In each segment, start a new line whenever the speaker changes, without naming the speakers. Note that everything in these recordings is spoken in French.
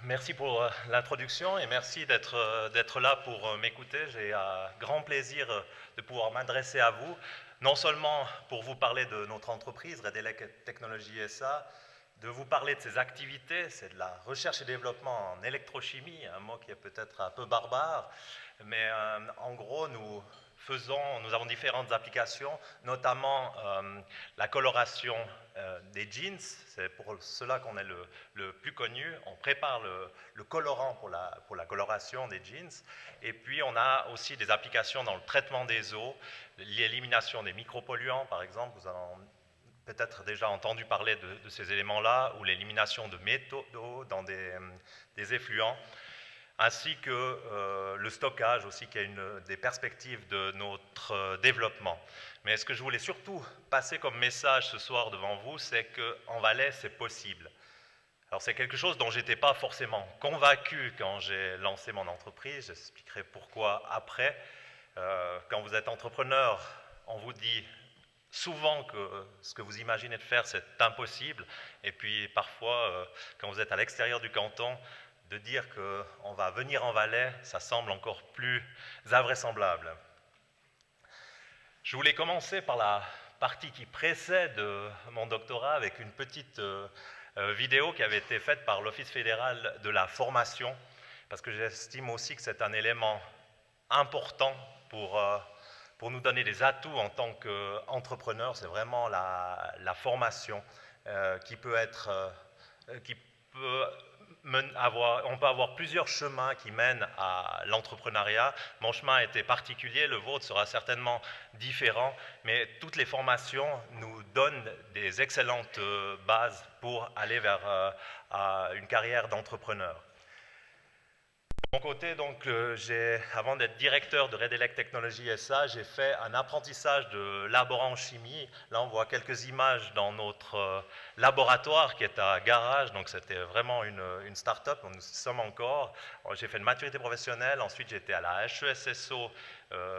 Merci pour l'introduction et merci d'être là pour m'écouter. J'ai un grand plaisir de pouvoir m'adresser à vous, non seulement pour vous parler de notre entreprise, Redelec Technologies SA, de vous parler de ses activités, c'est de la recherche et développement en électrochimie, un mot qui est peut-être un peu barbare, mais en gros, nous avons différentes applications, notamment la coloration des jeans, c'est pour cela qu'on est le plus connu. On prépare le colorant pour la coloration des jeans. Et puis on a aussi des applications dans le traitement des eaux, l'élimination des micropolluants par exemple, vous avez peut-être déjà entendu parler de ces éléments-là, ou l'élimination de métaux d'eau dans des effluents, ainsi que le stockage aussi, qui est une des perspectives de notre développement. Mais ce que je voulais surtout passer comme message ce soir devant vous, c'est qu'en Valais, c'est possible. Alors c'est quelque chose dont je n'étais pas forcément convaincu quand j'ai lancé mon entreprise, j'expliquerai pourquoi après. Quand vous êtes entrepreneur, on vous dit souvent que ce que vous imaginez de faire, c'est impossible, et puis parfois, quand vous êtes à l'extérieur du canton, de dire qu'on va venir en Valais, ça semble encore plus invraisemblable. Je voulais commencer par la partie qui précède mon doctorat avec une petite vidéo qui avait été faite par l'Office fédéral de la formation, parce que j'estime aussi que c'est un élément important pour nous donner des atouts en tant qu'entrepreneur. C'est vraiment la formation qui peut être, on peut avoir plusieurs chemins qui mènent à l'entrepreneuriat. Mon chemin a été particulier, le vôtre sera certainement différent, mais toutes les formations nous donnent des excellentes bases pour aller vers une carrière d'entrepreneur. De mon côté, donc, avant d'être directeur de Redelec Technologies SA, j'ai fait un apprentissage de laborant en chimie. Là, on voit quelques images dans notre laboratoire qui est à Garage, donc c'était vraiment une start-up, nous y sommes encore. J'ai fait une maturité professionnelle, ensuite j'étais à la HESSO,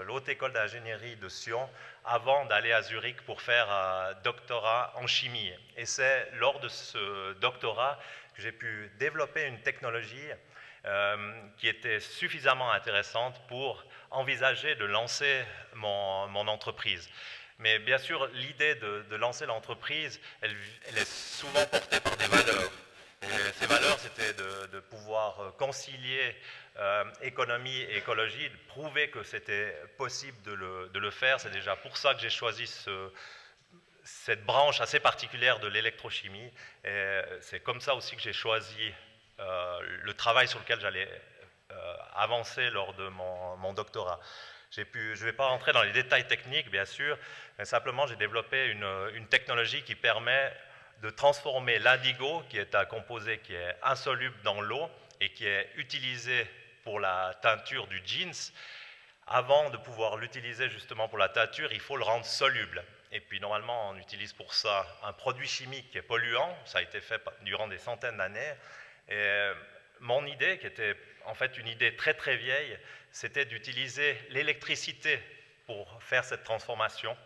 l'Haute École d'ingénierie de Sion, avant d'aller à Zurich pour faire un doctorat en chimie. Et c'est lors de ce doctorat que j'ai pu développer une technologie qui était suffisamment intéressante pour envisager de lancer mon entreprise. Mais bien sûr, l'idée de lancer l'entreprise, elle est souvent portée par des valeurs. Et ces valeurs, c'était de pouvoir concilier économie et écologie, de prouver que c'était possible de le faire. C'est déjà pour ça que j'ai choisi cette branche assez particulière de l'électrochimie. Et c'est comme ça aussi que j'ai choisi le travail sur lequel j'allais avancer lors de mon doctorat. Je ne vais pas rentrer dans les détails techniques, bien sûr, mais simplement j'ai développé une technologie qui permet de transformer l'indigo, qui est un composé qui est insoluble dans l'eau et qui est utilisé pour la teinture du jeans. Avant de pouvoir l'utiliser justement pour la teinture, il faut le rendre soluble. Et puis normalement, on utilise pour ça un produit chimique qui est polluant. Ça a été fait durant des centaines d'années. Et mon idée, qui était en fait une idée très très vieille, c'était d'utiliser l'électricité pour faire cette transformation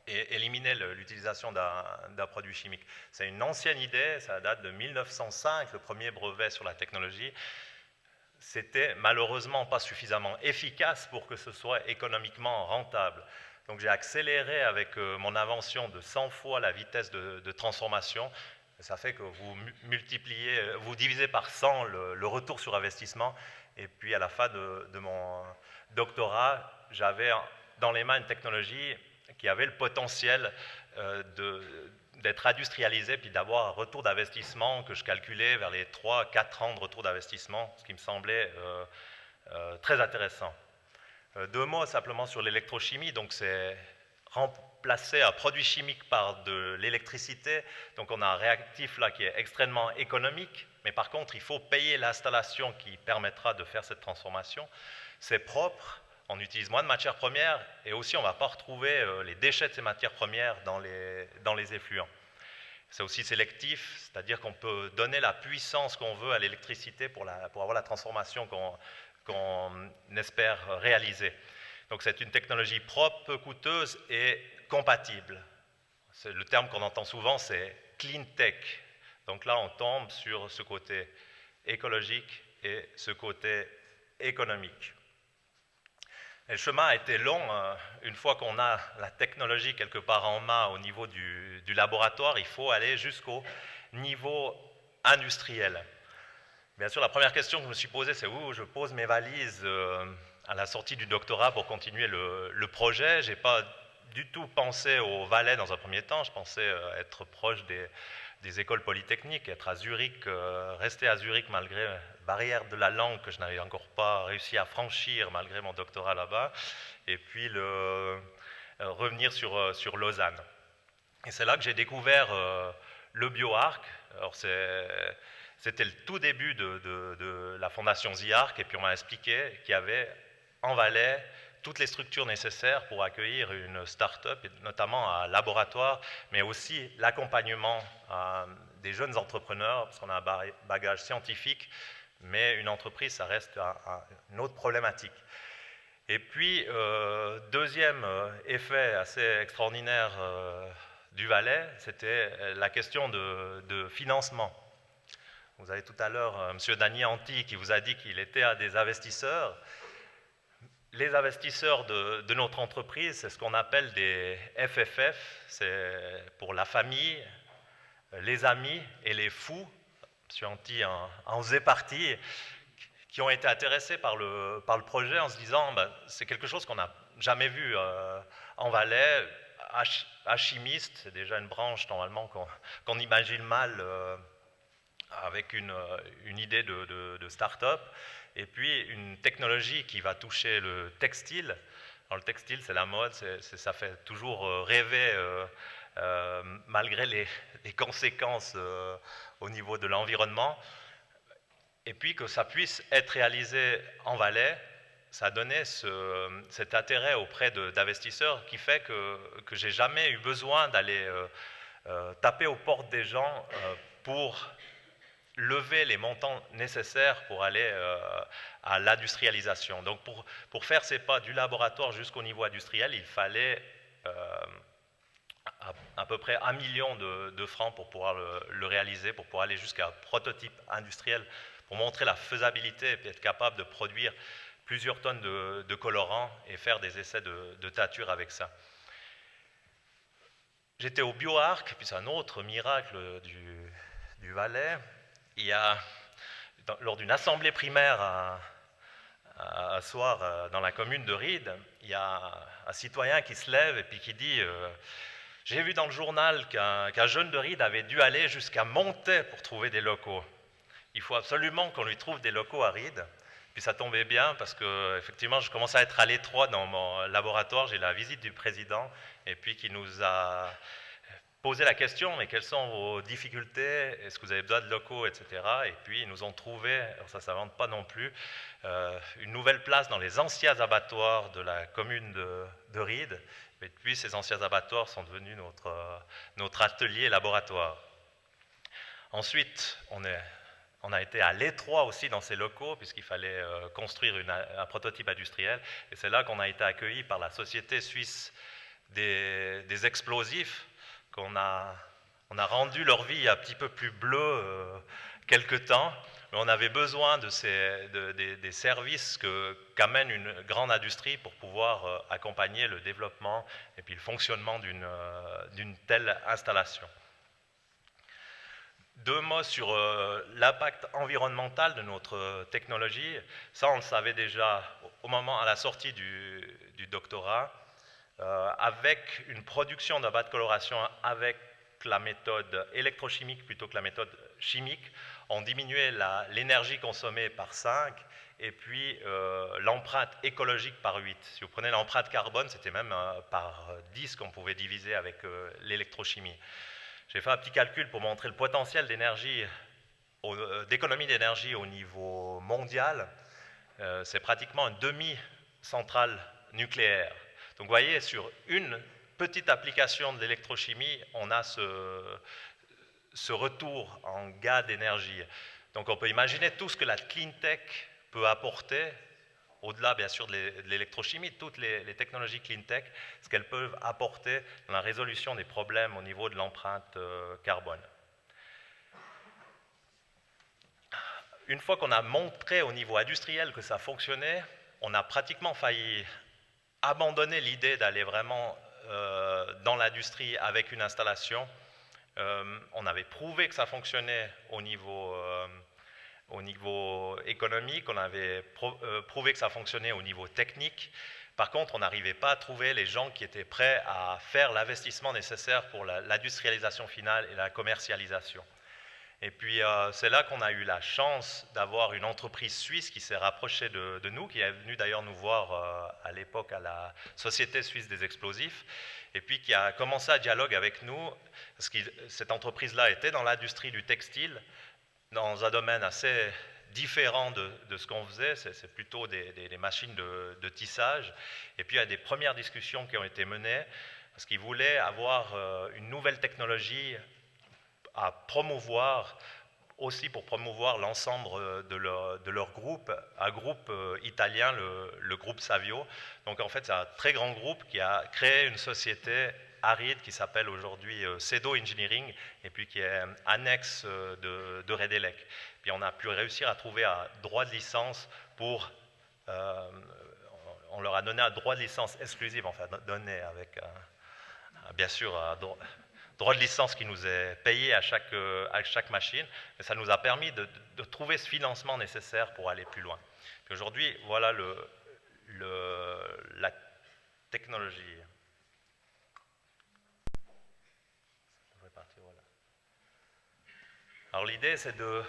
et éliminer l'utilisation d'un produit chimique. C'est une ancienne idée, ça date de 1905, le premier brevet sur la technologie. C'était malheureusement pas suffisamment efficace pour que ce soit économiquement rentable. Donc j'ai accéléré avec mon invention de 100 fois la vitesse de transformation. Ça fait que vous divisez par 100 le retour sur investissement. Et puis à la fin de mon doctorat, j'avais dans les mains une technologie qui avait le potentiel d'être industrialisée, puis d'avoir un retour d'investissement que je calculais vers les 3-4 ans de retour d'investissement, ce qui me semblait très intéressant. Deux mots simplement sur l'électrochimie. Donc c'est remplacer un produit chimique par de l'électricité. Donc on a un réactif là qui est extrêmement économique, mais par contre il faut payer l'installation qui permettra de faire cette transformation. C'est propre, on utilise moins de matières premières et aussi on ne va pas retrouver les déchets de ces matières premières dans les effluents. C'est aussi sélectif, c'est-à-dire qu'on peut donner la puissance qu'on veut à l'électricité pour avoir la transformation qu'on espère réaliser. Donc c'est une technologie propre, peu coûteuse et compatible. Le terme qu'on entend souvent, c'est clean tech. Donc là, on tombe sur ce côté écologique et ce côté économique. Et le chemin a été long. Une fois qu'on a la technologie quelque part en main au niveau du laboratoire, il faut aller jusqu'au niveau industriel. Bien sûr, la première question que je me suis posée, c'est où je pose mes valises à la sortie du doctorat pour continuer le projet. Je n'ai pas du tout pensé au Valais dans un premier temps. Je pensais être proche des écoles polytechniques, être à Zurich, rester à Zurich malgré la barrière de la langue que je n'avais encore pas réussi à franchir malgré mon doctorat là-bas, et puis revenir sur Lausanne. Et c'est là que j'ai découvert le BioArc. Alors c'était le tout début de la fondation ZIARC, et puis on m'a expliqué qu'il y avait en Valais toutes les structures nécessaires pour accueillir une start-up, notamment un laboratoire, mais aussi l'accompagnement des jeunes entrepreneurs, parce qu'on a un bagage scientifique, mais une entreprise, ça reste une autre problématique. Et puis, deuxième effet assez extraordinaire du Valais, c'était la question de financement. Vous avez tout à l'heure M. Dany Anti qui vous a dit qu'il était à des investisseurs. Les investisseurs de notre entreprise, c'est ce qu'on appelle des FFF, c'est pour la famille, les amis et les fous. M. Anti en faisait partie, qui ont été intéressés par le projet en se disant c'est quelque chose qu'on n'a jamais vu en Valais. Chimiste, c'est déjà une branche normalement qu'on imagine mal avec une idée de start-up. Et puis une technologie qui va toucher le textile. Alors, le textile, c'est la mode, ça fait toujours rêver malgré les conséquences au niveau de l'environnement. Et puis que ça puisse être réalisé en Valais, ça a donné cet intérêt auprès d'investisseurs qui fait que je n'ai jamais eu besoin d'aller taper aux portes des gens pour lever les montants nécessaires pour aller à l'industrialisation. Donc pour faire ces pas du laboratoire jusqu'au niveau industriel, il fallait à peu près 1 million de francs pour pouvoir le réaliser, pour pouvoir aller jusqu'à un prototype industriel, pour montrer la faisabilité et puis être capable de produire plusieurs tonnes de colorants et faire des essais de teinture avec ça. J'étais au BioArc, puis c'est un autre miracle du Valais. Il y a, lors d'une assemblée primaire un soir dans la commune de Ried, il y a un citoyen qui se lève et puis qui dit j'ai vu dans le journal qu'un jeune de Ried avait dû aller jusqu'à Montaix pour trouver des locaux. Il faut absolument qu'on lui trouve des locaux à Ried. Puis ça tombait bien parce que effectivement je commençais à être à l'étroit dans mon laboratoire. J'ai la visite du président et puis qui nous a posé la question, mais quelles sont vos difficultés, est-ce que vous avez besoin de locaux, etc. Et puis ils nous ont trouvé, alors ça ne s'invente pas non plus, une nouvelle place dans les anciens abattoirs de la commune de Ried. Et puis ces anciens abattoirs sont devenus notre atelier laboratoire. Ensuite, on a été à l'étroit aussi dans ces locaux puisqu'il fallait construire un prototype industriel. Et c'est là qu'on a été accueillis par la société suisse des explosifs. On a rendu leur vie un petit peu plus bleue quelque temps, mais on avait besoin des services qu'amène une grande industrie pour pouvoir accompagner le développement et puis le fonctionnement d'une telle installation. 2 mots sur l'impact environnemental de notre technologie. Ça, on le savait déjà à la sortie du doctorat. Avec une production d'un bas de coloration avec la méthode électrochimique plutôt que la méthode chimique, on diminuait l'énergie consommée par 5 et puis l'empreinte écologique par 8. Si vous prenez l'empreinte carbone, c'était même par 10 qu'on pouvait diviser avec l'électrochimie. J'ai fait un petit calcul pour montrer le potentiel d'économie d'énergie au niveau mondial. C'est pratiquement une demi-centrale nucléaire. Donc vous voyez, sur une petite application de l'électrochimie, on a ce retour en gain d'énergie. Donc on peut imaginer tout ce que la clean tech peut apporter, au-delà bien sûr de l'électrochimie, toutes les technologies clean tech, ce qu'elles peuvent apporter dans la résolution des problèmes au niveau de l'empreinte carbone. une fois qu'on a montré au niveau industriel que ça fonctionnait, on a pratiquement failli abandonner l'idée d'aller vraiment dans l'industrie avec une installation. On avait prouvé que ça fonctionnait au niveau économique, on avait prouvé que ça fonctionnait au niveau technique. Par contre, on n'arrivait pas à trouver les gens qui étaient prêts à faire l'investissement nécessaire pour l'industrialisation finale et la commercialisation. Et puis, c'est là qu'on a eu la chance d'avoir une entreprise suisse qui s'est rapprochée de nous, qui est venue d'ailleurs nous voir à l'époque à la Société suisse des explosifs, et puis qui a commencé à dialoguer avec nous, parce que cette entreprise-là était dans l'industrie du textile, dans un domaine assez différent de ce qu'on faisait, c'est plutôt des machines de tissage. Et puis il y a des premières discussions qui ont été menées, parce qu'ils voulaient avoir une nouvelle technologie à promouvoir, aussi pour promouvoir l'ensemble de leur groupe, un groupe italien, le groupe Savio. Donc en fait, c'est un très grand groupe qui a créé une société aride qui s'appelle aujourd'hui Cedo Engineering, et puis qui est annexe de Redelec. Puis on a pu réussir à trouver un droit de licence pour... on leur a donné un droit de licence exclusif, enfin donné avec, bien sûr, un droit de licence qui nous est payé à chaque machine, mais ça nous a permis de trouver ce financement nécessaire pour aller plus loin. Puis aujourd'hui, voilà la technologie. Alors l'idée, c'est de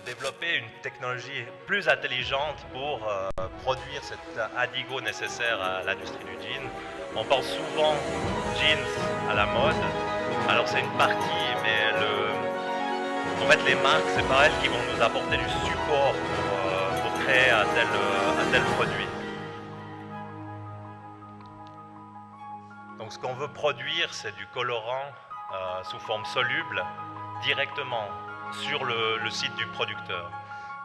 développer une technologie plus intelligente pour produire cet indigo nécessaire à l'industrie du jean. On pense souvent jeans à la mode, alors c'est une partie, mais en fait les marques, c'est pas elles qui vont nous apporter du support pour créer un tel produit. Donc ce qu'on veut produire, c'est du colorant sous forme soluble directement sur le site du producteur.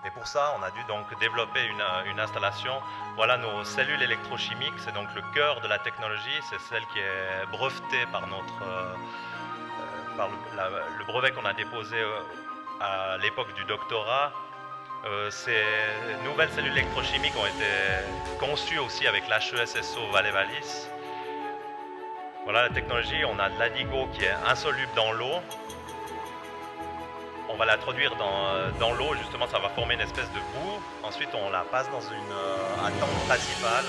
Et pour ça, on a dû donc développer une installation. Voilà nos cellules électrochimiques, c'est donc le cœur de la technologie, c'est celle qui est brevetée par le brevet qu'on a déposé à l'époque du doctorat. Ces nouvelles cellules électrochimiques ont été conçues aussi avec l'HESSO Valais-Wallis. Voilà la technologie, on a de l'indigo qui est insoluble dans l'eau. On va l'introduire dans l'eau, justement ça va former une espèce de boue. Ensuite on la passe dans un tank principal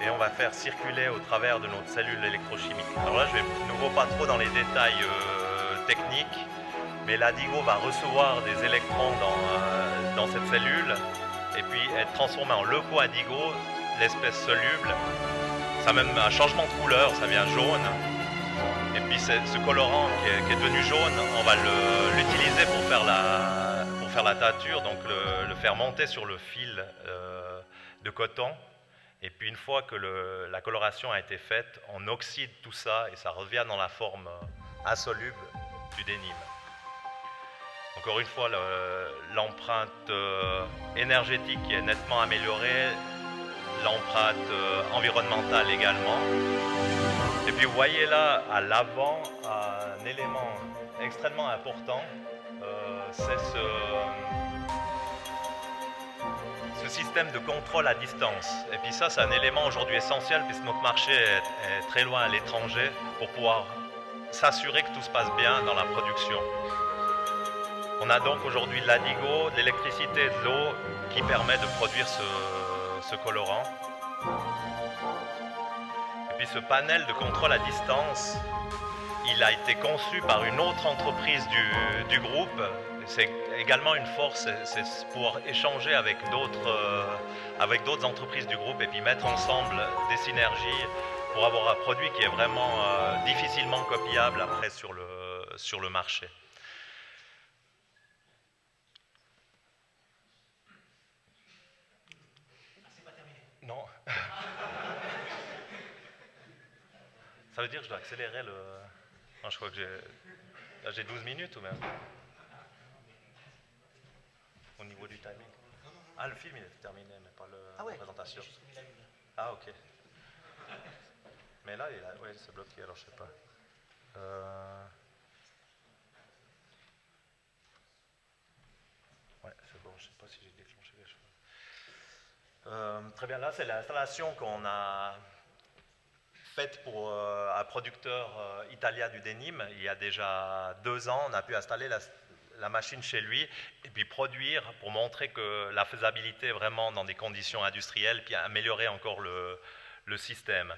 et on va faire circuler au travers de notre cellule électrochimique. Alors là je vais de nouveau pas trop dans les détails techniques, mais l'indigo va recevoir des électrons dans cette cellule et puis être transformé en leuco-indigo, l'espèce soluble. Ça a même un changement de couleur, ça devient jaune. Et puis ce colorant qui est devenu jaune, on va l'utiliser pour faire la teinture, donc le faire monter sur le fil de coton. Et puis une fois que la coloration a été faite, on oxyde tout ça et ça revient dans la forme insoluble du denim. Encore une fois, l'empreinte énergétique est nettement améliorée, l'empreinte environnementale également. Et puis vous voyez là à l'avant un élément extrêmement important, c'est ce système de contrôle à distance. Et puis ça c'est un élément aujourd'hui essentiel puisque notre marché est très loin à l'étranger pour pouvoir s'assurer que tout se passe bien dans la production. On a donc aujourd'hui de l'indigo, de l'électricité et de l'eau qui permet de produire ce colorant. Et puis ce panel de contrôle à distance, il a été conçu par une autre entreprise du groupe. C'est également une force, c'est pouvoir échanger avec d'autres entreprises du groupe et puis mettre ensemble des synergies pour avoir un produit qui est vraiment difficilement copiable après sur le marché. Non. Ça veut dire que je dois accélérer le... Non, je crois que j'ai 12 minutes ou même... Au niveau du timing. Ah, le film il est terminé, mais pas la présentation. Ah, ok. Mais là, ouais, c'est bloqué, alors je sais pas. Je ne sais pas si j'ai déclenché les choses. Très bien, là c'est l'installation qu'on a faite pour un producteur italien du denim. Il y a déjà 2 ans, on a pu installer la machine chez lui et puis produire pour montrer que la faisabilité vraiment dans des conditions industrielles, puis améliorer encore le système.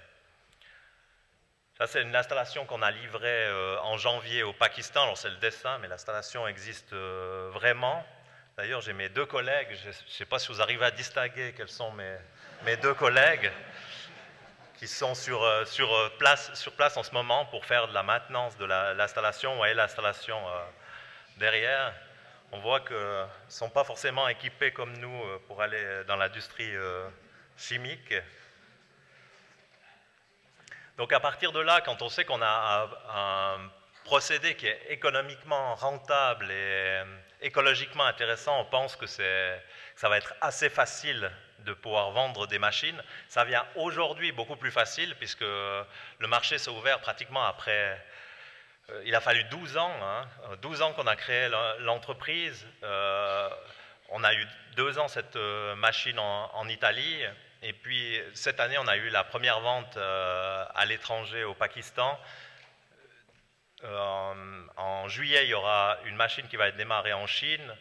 Ça, c'est une installation qu'on a livrée en janvier au Pakistan. Alors, c'est le dessin, mais l'installation existe vraiment. D'ailleurs, j'ai mes 2 collègues. Je ne sais pas si vous arrivez à distinguer quels sont mes 2 collègues qui sont sur place en ce moment pour faire de la maintenance de l'installation. Vous voyez l'installation derrière. On voit qu'ils ne sont pas forcément équipés comme nous pour aller dans l'industrie chimique. Donc à partir de là, quand on sait qu'on a un procédé qui est économiquement rentable et écologiquement intéressant, on pense que ça va être assez facile de pouvoir vendre des machines. Ça vient aujourd'hui beaucoup plus facile puisque le marché s'est ouvert pratiquement après. Il a fallu 12 ans, 12 ans qu'on a créé l'entreprise. On a eu 2 ans cette machine en Italie. Et puis, cette année, on a eu la première vente à l'étranger, au Pakistan. En juillet, il y aura une machine qui va être démarrée en Chine.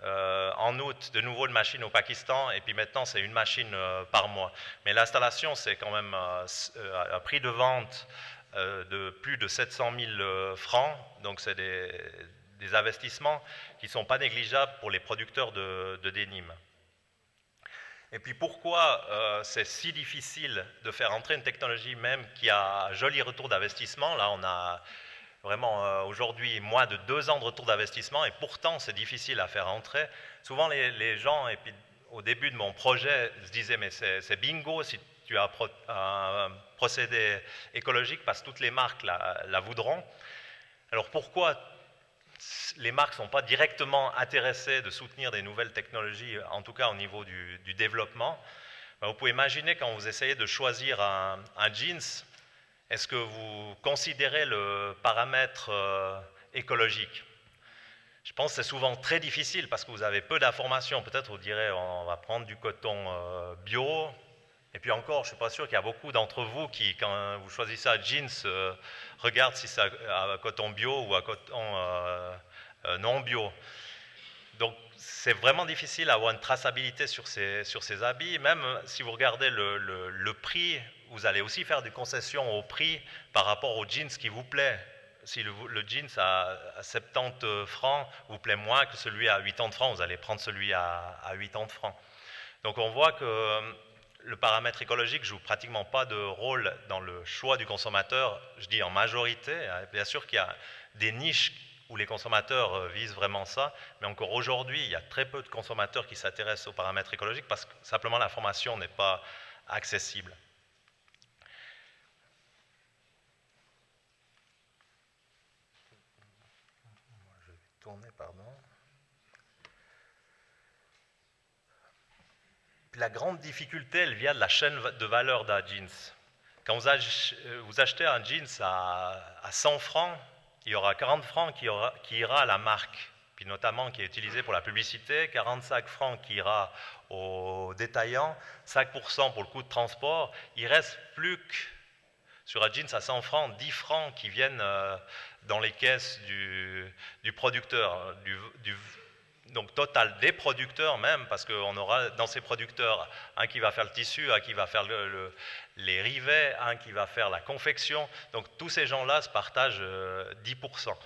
En août, de nouveau une machine au Pakistan. Et puis maintenant, c'est une machine par mois. Mais l'installation, c'est quand même un prix de vente de plus de 700 000 francs. Donc, c'est des investissements qui ne sont pas négligeables pour les producteurs de denim. Et puis pourquoi c'est si difficile de faire entrer une technologie même qui a un joli retour d'investissement? Là, on a vraiment aujourd'hui moins de 2 ans de retour d'investissement et pourtant c'est difficile à faire entrer. Souvent les gens, et puis au début de mon projet, se disaient mais c'est bingo si tu as un procédé écologique parce que toutes les marques la voudront. Alors pourquoi les marques ne sont pas directement intéressées de soutenir des nouvelles technologies, en tout cas au niveau du développement? Vous pouvez imaginer quand vous essayez de choisir un jeans, est-ce que vous considérez le paramètre écologique? Je pense que c'est souvent très difficile parce que vous avez peu d'informations. Peut-être vous direz on va prendre du coton bio. Et puis encore, je ne suis pas sûr qu'il y a beaucoup d'entre vous qui, quand vous choisissez un jeans, regardent si c'est un coton bio ou un coton non bio. Donc c'est vraiment difficile d'avoir une traçabilité sur ces habits. Même si vous regardez le prix, vous allez aussi faire des concessions au prix par rapport au jeans qui vous plaît. Si le jeans à 70 francs vous plaît moins que celui à 80 francs, vous allez prendre celui à 80 francs. Donc on voit que le paramètre écologique joue pratiquement pas de rôle dans le choix du consommateur, je dis en majorité. Bien sûr qu'il y a des niches où les consommateurs visent vraiment ça, mais encore aujourd'hui, il y a très peu de consommateurs qui s'intéressent aux paramètres écologiques parce que simplement l'information n'est pas accessible. Je vais tourner, pardon. Puis la grande difficulté, elle vient de la chaîne de valeur d'un jeans. Quand vous achetez un jeans à 100 francs, il y aura 40 francs qui ira à la marque, puis notamment qui est utilisé pour la publicité, 45 francs qui ira aux détaillants, 5% pour le coût de transport. Il ne reste plus que, sur un jeans à 100 francs, 10 francs qui viennent dans les caisses du producteur, donc total des producteurs même, parce qu'on aura dans ces producteurs un qui va faire le tissu, un qui va faire les rivets, un qui va faire la confection. Donc tous ces gens-là se partagent 10%.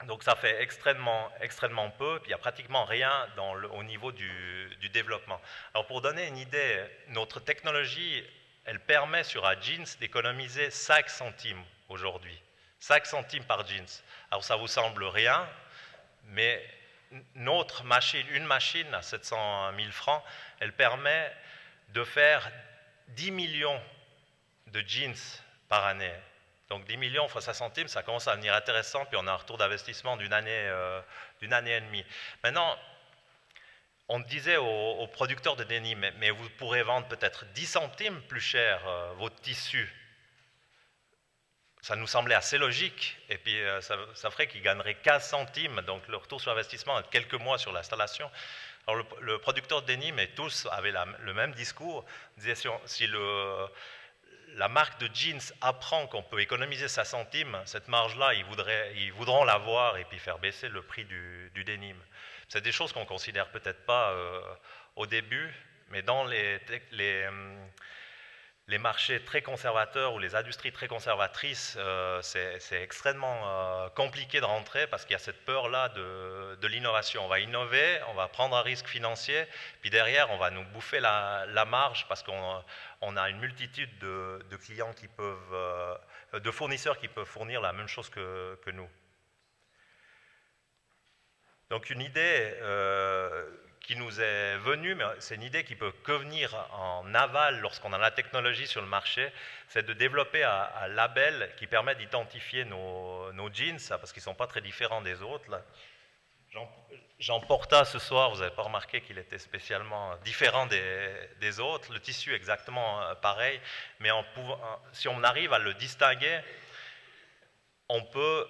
Donc ça fait extrêmement peu, puis il n'y a pratiquement rien au niveau du développement. Alors pour donner une idée, notre technologie, elle permet sur un jeans d'économiser 5 centimes aujourd'hui. 5 centimes par jeans. Alors ça vous semble rien, mais une machine à 700 000 francs, elle permet de faire 10 millions de jeans par année. Donc 10 millions fois 5 centimes, ça commence à devenir intéressant, puis on a un retour d'investissement d'une année et demie. Maintenant, on disait aux producteurs de denim, mais vous pourrez vendre peut-être 10 centimes plus cher votre tissu. ça nous semblait assez logique, et puis ça ferait qu'ils gagneraient 15 centimes, donc le retour sur investissement est de quelques mois sur l'installation. Alors le producteur de denim et tous avaient le même discours, disaient si la marque de jeans apprend qu'on peut économiser 5 centimes, cette marge-là, ils voudront l'avoir et puis faire baisser le prix du denim. C'est des choses qu'on ne considère peut-être pas au début, mais dans les marchés très conservateurs ou les industries très conservatrices, c'est extrêmement compliqué de rentrer parce qu'il y a cette peur-là de l'innovation. On va innover, on va prendre un risque financier, puis derrière, on va nous bouffer la marge parce qu'on a une multitude de clients qui peuvent, de fournisseurs qui peuvent fournir la même chose que nous. Donc une idée qui nous est venue, mais c'est une idée qui peut que venir en aval lorsqu'on a la technologie sur le marché, c'est de développer un label qui permet d'identifier nos jeans, parce qu'ils ne sont pas très différents des autres. J'en porte un ce soir, vous n'avez pas remarqué qu'il était spécialement différent des autres, le tissu est exactement pareil, mais si on arrive à le distinguer, on peut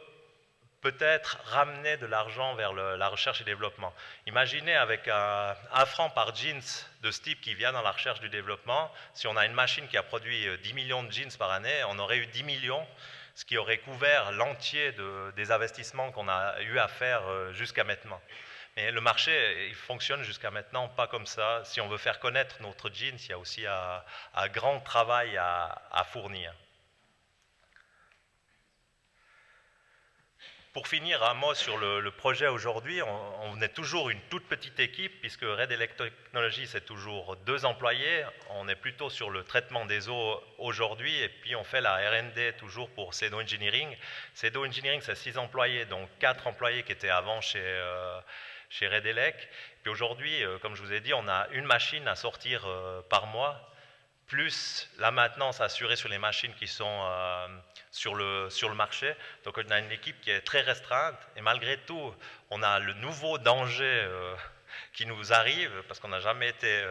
peut-être ramener de l'argent vers la recherche et développement. Imaginez avec un franc par jeans de ce type qui vient dans la recherche du développement, si on a une machine qui a produit 10 millions de jeans par année, on aurait eu 10 millions, ce qui aurait couvert l'entier des investissements qu'on a eu à faire jusqu'à maintenant. Mais le marché, il fonctionne jusqu'à maintenant pas comme ça. Si on veut faire connaître notre jeans, il y a aussi un grand travail à fournir. Pour finir, un mot sur le projet aujourd'hui. On est toujours une toute petite équipe, puisque Red Electric Technologies, c'est toujours 2 employés. On est plutôt sur le traitement des eaux aujourd'hui, et puis on fait la R&D toujours pour CEDO Engineering. CEDO Engineering, c'est 6 employés, donc 4 employés qui étaient avant chez Red Elec. Puis aujourd'hui, comme je vous ai dit, on a une machine à sortir par mois, plus la maintenance assurée sur les machines qui sont sur le marché. Donc on a une équipe qui est très restreinte, et malgré tout, on a le nouveau danger qui nous arrive, parce qu'on n'a jamais été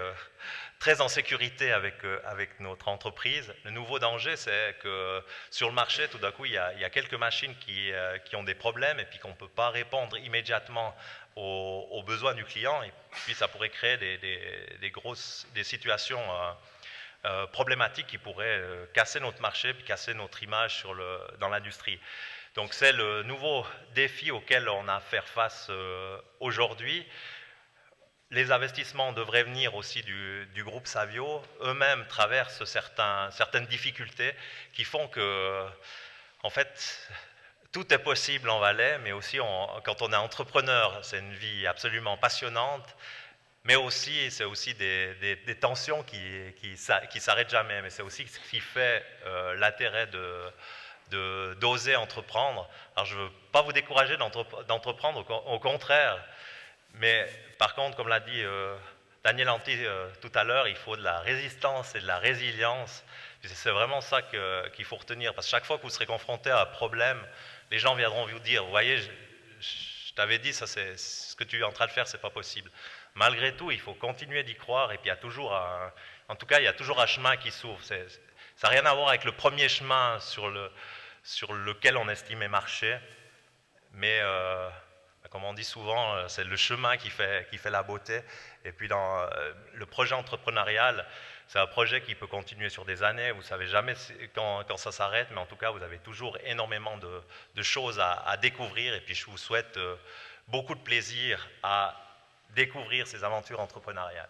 très en sécurité avec notre entreprise. Le nouveau danger, c'est que sur le marché, tout d'un coup, il y a quelques machines qui ont des problèmes, et puis qu'on ne peut pas répondre immédiatement aux besoins du client, et puis ça pourrait créer des situations problématiques qui pourraient casser notre marché puis casser notre image dans l'industrie. Donc c'est le nouveau défi auquel on a à faire face aujourd'hui. Les investissements devraient venir aussi du groupe Savio. Eux-mêmes traversent certaines difficultés qui font que, en fait, tout est possible en Valais, mais aussi quand on est entrepreneur, c'est une vie absolument passionnante. Mais aussi, c'est aussi des tensions qui s'arrêtent jamais. Mais c'est aussi ce qui fait l'intérêt d'oser entreprendre. Alors, je ne veux pas vous décourager d'entreprendre, au contraire. Mais par contre, comme l'a dit Daniel Anti tout à l'heure, il faut de la résistance et de la résilience. C'est vraiment ça qu'il faut retenir. Parce que chaque fois que vous serez confronté à un problème, les gens viendront vous dire, vous voyez, je t'avais dit, ça, ce que tu es en train de faire, c'est pas possible. Malgré tout, il faut continuer d'y croire, et puis il y a toujours en tout cas, il y a toujours un chemin qui s'ouvre. Ça n'a rien à voir avec le premier chemin sur lequel on estimait marcher, mais comme on dit souvent, c'est le chemin qui fait la beauté. Et puis dans le projet entrepreneurial, c'est un projet qui peut continuer sur des années, vous ne savez jamais quand ça s'arrête, mais en tout cas, vous avez toujours énormément de choses à découvrir, et puis je vous souhaite beaucoup de plaisir à découvrir ces aventures entrepreneuriales.